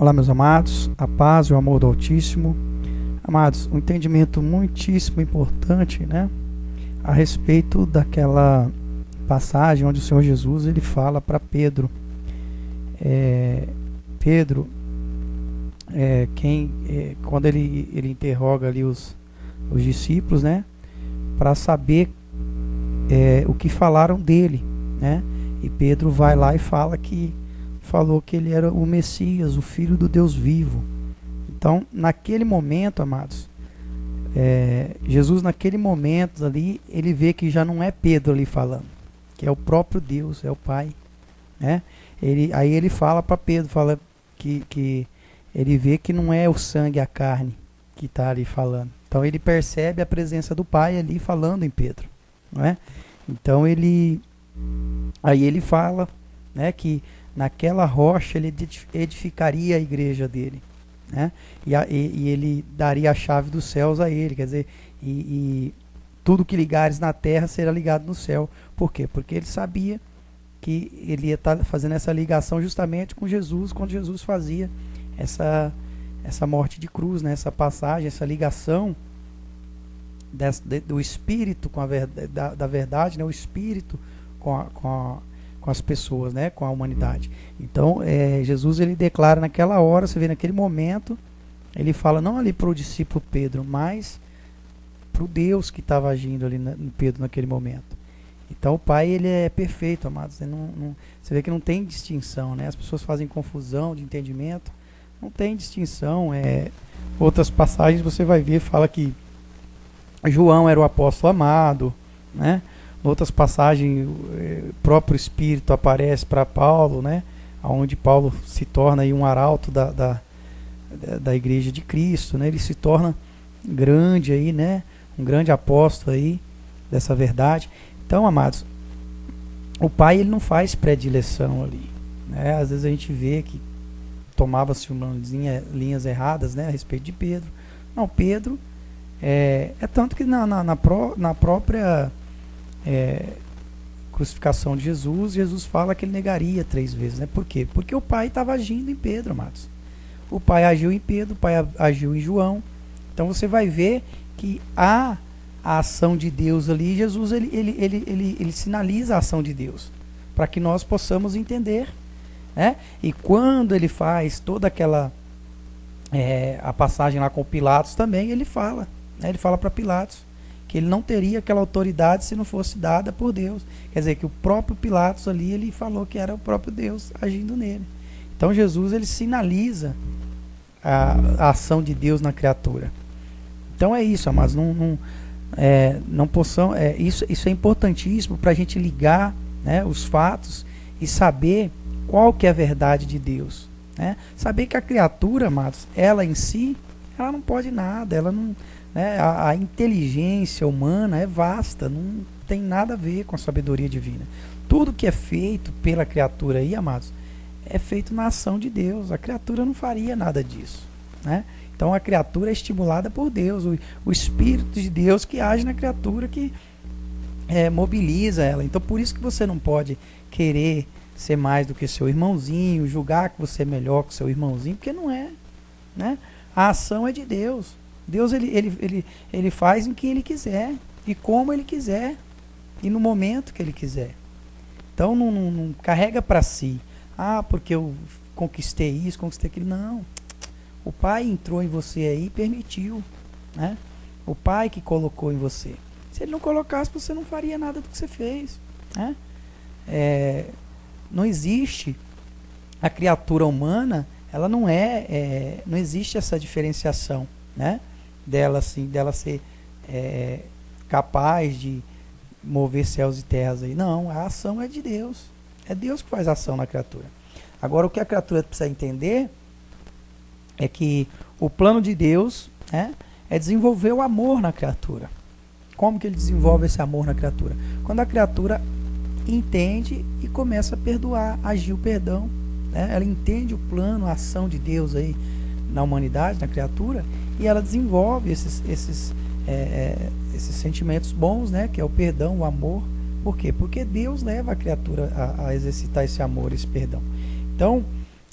Olá, meus amados, a paz e o amor do Altíssimo. Amados, um entendimento muitíssimo importante, né, a respeito daquela passagem onde o Senhor Jesus ele fala para Pedro. Pedro, quando ele interroga ali os discípulos, né, para saber o que falaram dele, né, e Pedro vai lá e falou que ele era o Messias, o Filho do Deus vivo. Então, naquele momento, amados, Jesus naquele momento ali, ele vê que já não é Pedro ali falando, que é o próprio Deus, é o Pai, né? Aí ele fala para Pedro, fala que ele vê que não é o sangue e a carne que está ali falando. Então ele percebe a presença do Pai ali falando em Pedro, não é? Então aí ele fala, né, que naquela rocha ele edificaria a igreja dele, né? E ele daria a chave dos céus a ele, quer dizer, e tudo que ligares na terra será ligado no céu. Por quê? Porque ele sabia que ele ia estar fazendo essa ligação justamente com Jesus, quando Jesus fazia essa morte de cruz, né? Essa passagem, essa ligação do Espírito com da verdade, né? O Espírito com as pessoas, né? Com a humanidade. Então, Jesus ele declara naquela hora, você vê naquele momento, ele fala não ali para o discípulo Pedro, mas para o Deus que estava agindo ali em Pedro naquele momento. Então o Pai ele é perfeito, amados. Você vê que não tem distinção, né? As pessoas fazem confusão de entendimento, não tem distinção. Outras passagens você vai ver, fala que João era o apóstolo amado, né? Outras passagens, o próprio Espírito aparece para Paulo, né? Onde Paulo se torna aí um arauto da igreja de Cristo, né? Ele se torna grande aí, né? Um grande apóstolo aí dessa verdade. Então, amados, o Pai ele não faz predileção ali, né? Às vezes a gente vê que tomava-se linhas erradas, né? A respeito de Pedro. Não, Pedro é tanto que na própria crucificação de Jesus fala que ele negaria 3 vezes, né? Por quê? Porque o Pai estava agindo em Pedro, amados. O Pai agiu em Pedro, o Pai agiu em João. Então você vai ver que a ação de Deus ali, Jesus ele sinaliza a ação de Deus, para que nós possamos entender, né? E quando ele faz toda aquela a passagem lá com Pilatos também, ele fala, né? Ele fala para Pilatos que ele não teria aquela autoridade se não fosse dada por Deus. Quer dizer, que o próprio Pilatos ali, ele falou que era o próprio Deus agindo nele. Então Jesus, ele sinaliza a ação de Deus na criatura. Então é isso, amados. Não possam, isso é importantíssimo para a gente ligar, né, os fatos e saber qual que é a verdade de Deus, né? Saber que a criatura, amados, ela em si, ela não pode nada, ela não... Né, a inteligência humana é vasta, não tem nada a ver com a sabedoria divina. Tudo que é feito pela criatura aí, amados, é feito na ação de Deus. A criatura não faria nada disso, né? Então a criatura é estimulada por Deus, o Espírito de Deus que age na criatura, que mobiliza ela. Então por isso que você não pode querer ser mais do que seu irmãozinho, julgar que você é melhor que seu irmãozinho, porque não é, né? A ação é de Deus. Deus ele faz em que ele quiser e como ele quiser e no momento que ele quiser. Então não carrega para si, porque eu conquistei isso, conquistei aquilo. Não, o Pai entrou em você aí e permitiu, né? O Pai que colocou em você. Se ele não colocasse, você não faria nada do que você fez, né? Não existe a criatura humana, ela não existe essa diferenciação, né? Dela ser capaz de mover céus e terras aí. Não, a ação é de Deus. É Deus que faz a ação na criatura. Agora, o que a criatura precisa entender é que o plano de Deus, né, é desenvolver o amor na criatura. Como que ele desenvolve esse amor na criatura? Quando a criatura entende e começa a perdoar, agir o perdão, né? Ela entende o plano, a ação de Deus aí na humanidade, na criatura, e ela desenvolve esses sentimentos bons, né? Que é o perdão, o amor. Por quê? Porque Deus leva a criatura a exercitar esse amor, esse perdão. Então,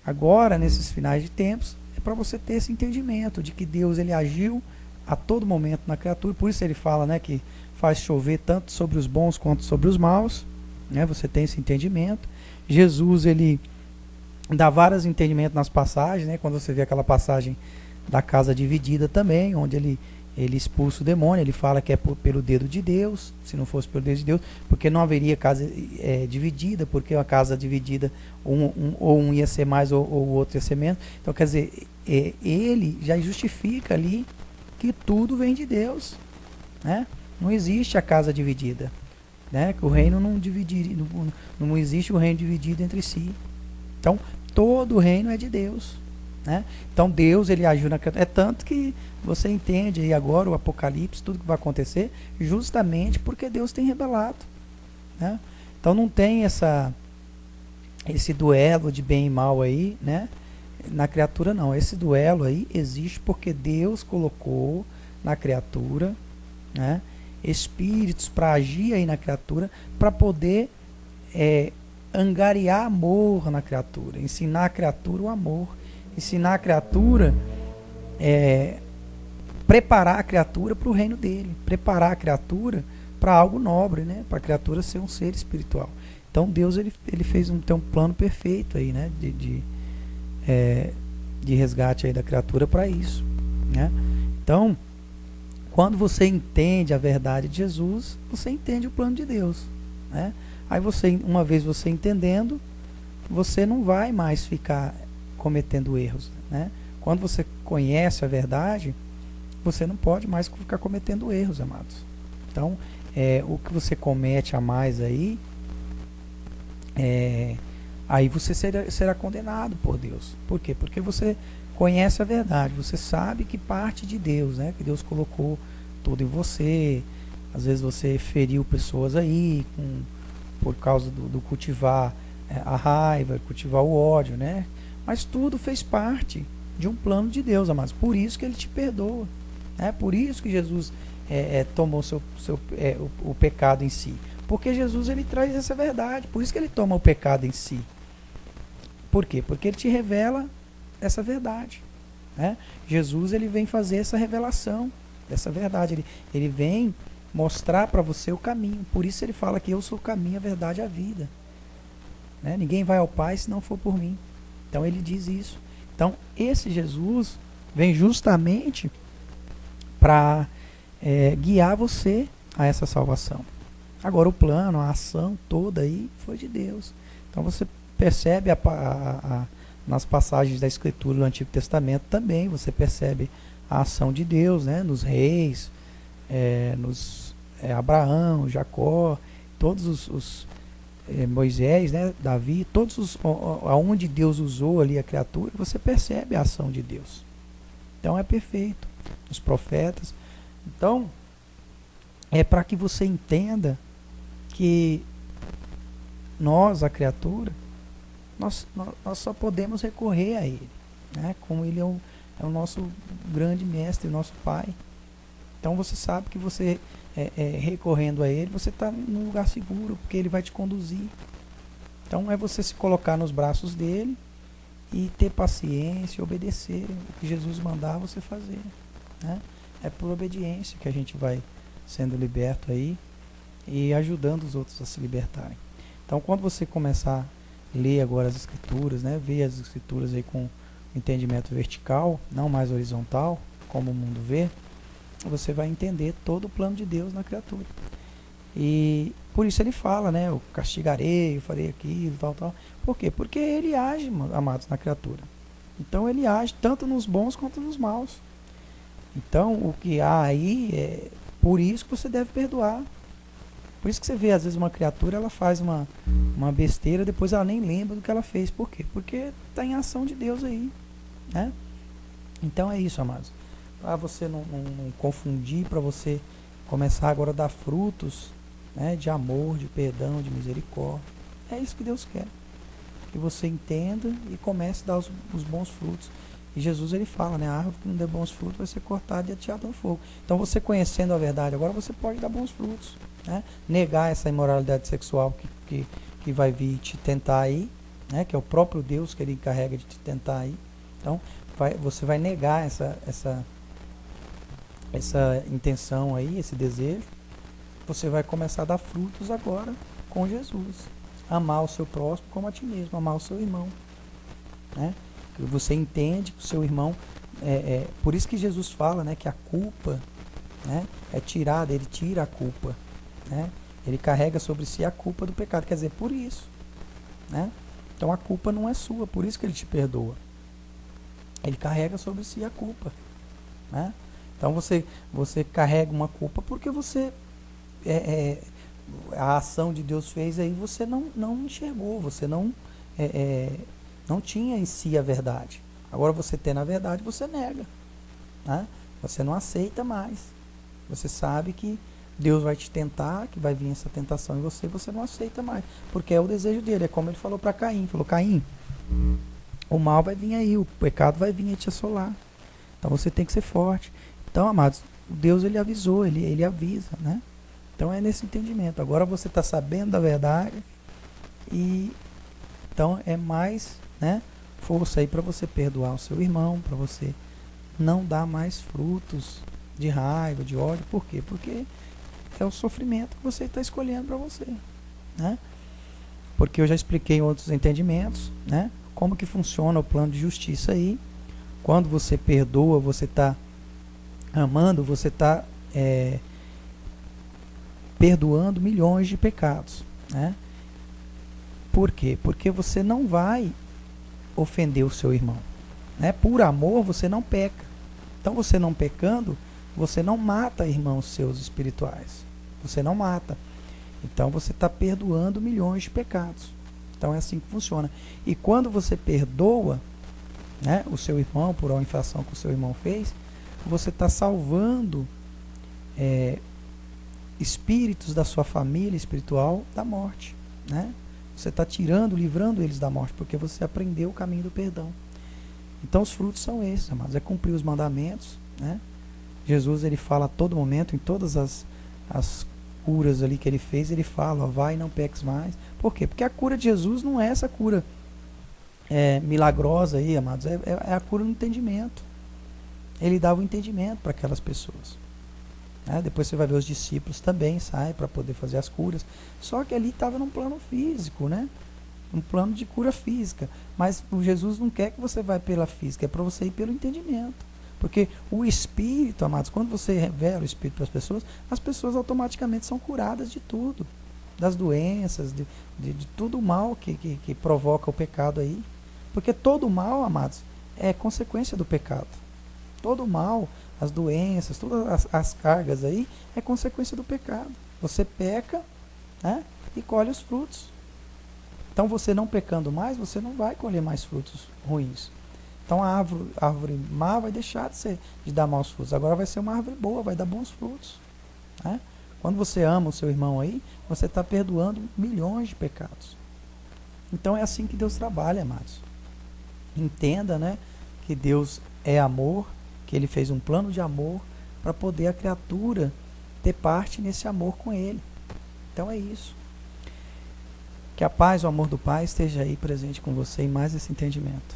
Agora, nesses finais de tempos, é para você ter esse entendimento de que Deus ele agiu a todo momento na criatura. Por isso ele fala, né, que faz chover tanto sobre os bons quanto sobre os maus, né? Você tem esse entendimento. Jesus ele dá vários entendimentos nas passagens, né? Quando você vê aquela passagem da casa dividida também, onde ele expulsa o demônio, ele fala que é pelo dedo de Deus, se não fosse pelo dedo de Deus, porque não haveria casa dividida, porque uma casa dividida, ou um ia ser mais ou o outro ia ser menos. Então, quer dizer, ele já justifica ali que tudo vem de Deus, né? Não existe a casa dividida, né? Que o reino não dividiria, não existe o reino dividido entre si. Então, todo o reino é de Deus, né? Então, Deus ele agiu na criatura. É tanto que você entende aí agora o Apocalipse, tudo que vai acontecer, justamente porque Deus tem revelado, né? Então, não tem esse duelo de bem e mal aí, né? Na criatura não. Esse duelo aí existe porque Deus colocou na criatura, né, espíritos para agir aí na criatura, para poder angariar amor na criatura, ensinar a criatura o amor, ensinar a criatura, preparar a criatura para o reino dele, preparar a criatura para algo nobre, né, para a criatura ser um ser espiritual. Então Deus ele fez tem um plano perfeito aí, né, de resgate aí da criatura para isso, né? Então, quando você entende a verdade de Jesus, você entende o plano de Deus, né? Aí uma vez você entendendo, você não vai mais ficar cometendo erros, né? Quando você conhece a verdade, você não pode mais ficar cometendo erros, amados. Então, o que você comete a mais aí, aí você será condenado por Deus. Por quê? Porque você conhece a verdade, você sabe que parte de Deus, né? Que Deus colocou tudo em você. Às vezes você feriu pessoas aí por causa do cultivar a raiva, cultivar o ódio, né? Mas tudo fez parte de um plano de Deus, amados. Por isso que ele te perdoa, né? Por isso que Jesus tomou o pecado em si. Porque Jesus ele traz essa verdade. Por isso que ele toma o pecado em si. Por quê? Porque ele te revela essa verdade, né? Jesus ele vem fazer essa revelação dessa verdade. Ele vem mostrar para você o caminho. Por isso ele fala que eu sou o caminho, a verdade e a vida, né? Ninguém vai ao Pai se não for por mim. Então ele diz isso. Então esse Jesus vem justamente para guiar você a essa salvação. Agora o plano, a ação toda aí foi de Deus. Então você percebe nas passagens da Escritura do Antigo Testamento também, você percebe a ação de Deus, né? Nos reis, Abraão, Jacó, todos os Moisés, né? Davi, todos aonde Deus usou ali a criatura, você percebe a ação de Deus. Então é perfeito. Os profetas. Então, é para que você entenda que nós, a criatura, nós só podemos recorrer a Ele, né? Como Ele é o nosso grande mestre, o nosso Pai. Então você sabe que você, recorrendo a Ele, você está num lugar seguro, porque Ele vai te conduzir. Então é você se colocar nos braços dEle e ter paciência, obedecer o que Jesus mandar você fazer, né? É por obediência que a gente vai sendo liberto aí e ajudando os outros a se libertarem. Então quando você começar a ler agora as Escrituras, né, ver as Escrituras aí com entendimento vertical, não mais horizontal, como o mundo vê, você vai entender todo o plano de Deus na criatura. E por isso ele fala, né, eu castigarei, eu farei aquilo, tal, tal. Por quê? Porque ele age, amados, na criatura. Então ele age tanto nos bons quanto nos maus. Então o que há aí é por isso que você deve perdoar. Por isso que você vê, às vezes, uma criatura, ela faz uma besteira, depois ela nem lembra do que ela fez. Por quê? Porque está em ação de Deus aí, né? Então é isso, amados. Para você não confundir, para você começar agora a dar frutos, né, de amor, de perdão, de misericórdia. É isso que Deus quer. Que você entenda e comece a dar os bons frutos. E Jesus ele fala, né, a árvore que não der bons frutos vai ser cortada e ateada no fogo. Então você conhecendo a verdade, agora você pode dar bons frutos, né? Negar essa imoralidade sexual que vai vir te tentar aí, né? Que é o próprio Deus que ele encarrega de te tentar aí. Então, você vai negar essa intenção aí, esse desejo. Você vai começar a dar frutos agora com Jesus. Amar o seu próximo como a ti mesmo, amar o seu irmão, né? Você entende que o seu irmão, por isso que Jesus fala, né, que a culpa, né, é tirada, ele tira a culpa, né? Ele carrega sobre si a culpa do pecado, quer dizer, por isso, né? Então a culpa não é sua, por isso que ele te perdoa. Ele carrega sobre si a culpa, né? Então você carrega uma culpa porque você a ação de Deus fez aí, você não enxergou, você não tinha em si a verdade. Agora você tem a verdade, você nega, né? Você não aceita mais. Você sabe que Deus vai te tentar, que vai vir essa tentação em você, você não aceita mais, porque é o desejo dele. É como ele falou para Caim, falou: Caim, o mal vai vir aí, o pecado vai vir te assolar. Então você tem que ser forte. Então, amados, Deus ele avisou, ele avisa, né? Então é nesse entendimento. Agora você está sabendo da verdade e então é mais, né, força aí para você perdoar o seu irmão, para você não dar mais frutos de raiva, de ódio. Por quê? Porque é o sofrimento que você está escolhendo para você, né? Porque eu já expliquei em outros entendimentos, né, como que funciona o plano de justiça aí. Quando você perdoa, você está amando, você está perdoando milhões de pecados, né? Por quê? Porque você não vai ofender o seu irmão, né? Por amor você não peca. Então você não pecando, você não mata irmãos seus espirituais. Você não mata. Então você está perdoando milhões de pecados. Então é assim que funciona. E quando você perdoa, né, o seu irmão por uma infração que o seu irmão fez, você está salvando espíritos da sua família espiritual da morte, né? Você está livrando eles da morte, porque você aprendeu o caminho do perdão. Então os frutos são esses, amados, é cumprir os mandamentos, né? Jesus ele fala a todo momento, em todas as curas ali que ele fez, ele fala: ó, vai e não peques mais. Por quê? Porque a cura de Jesus não é essa cura milagrosa aí, amados, é a cura no entendimento. Ele dava o entendimento para aquelas pessoas. Depois você vai ver os discípulos também saem para poder fazer as curas. Só que ali estava num plano físico, né? Um plano de cura física. Mas o Jesus não quer que você vá pela física, é para você ir pelo entendimento. Porque o Espírito, amados, quando você revela o Espírito para as pessoas automaticamente são curadas de tudo. Das doenças, de tudo o mal que provoca o pecado aí. Porque todo mal, amados, é consequência do pecado. Todo o mal, as doenças, todas as cargas aí, é consequência do pecado. Você peca, né, e colhe os frutos. Então você não pecando mais, você não vai colher mais frutos ruins. Então a árvore má vai deixar de dar maus frutos. Agora vai ser uma árvore boa, vai dar bons frutos, né? Quando você ama o seu irmão aí, você está perdoando milhões de pecados. Então é assim que Deus trabalha, amados. Entenda, né, que Deus é amor, que ele fez um plano de amor para poder a criatura ter parte nesse amor com ele. Então é isso. Que a paz, o amor do Pai esteja aí presente com você em mais esse entendimento.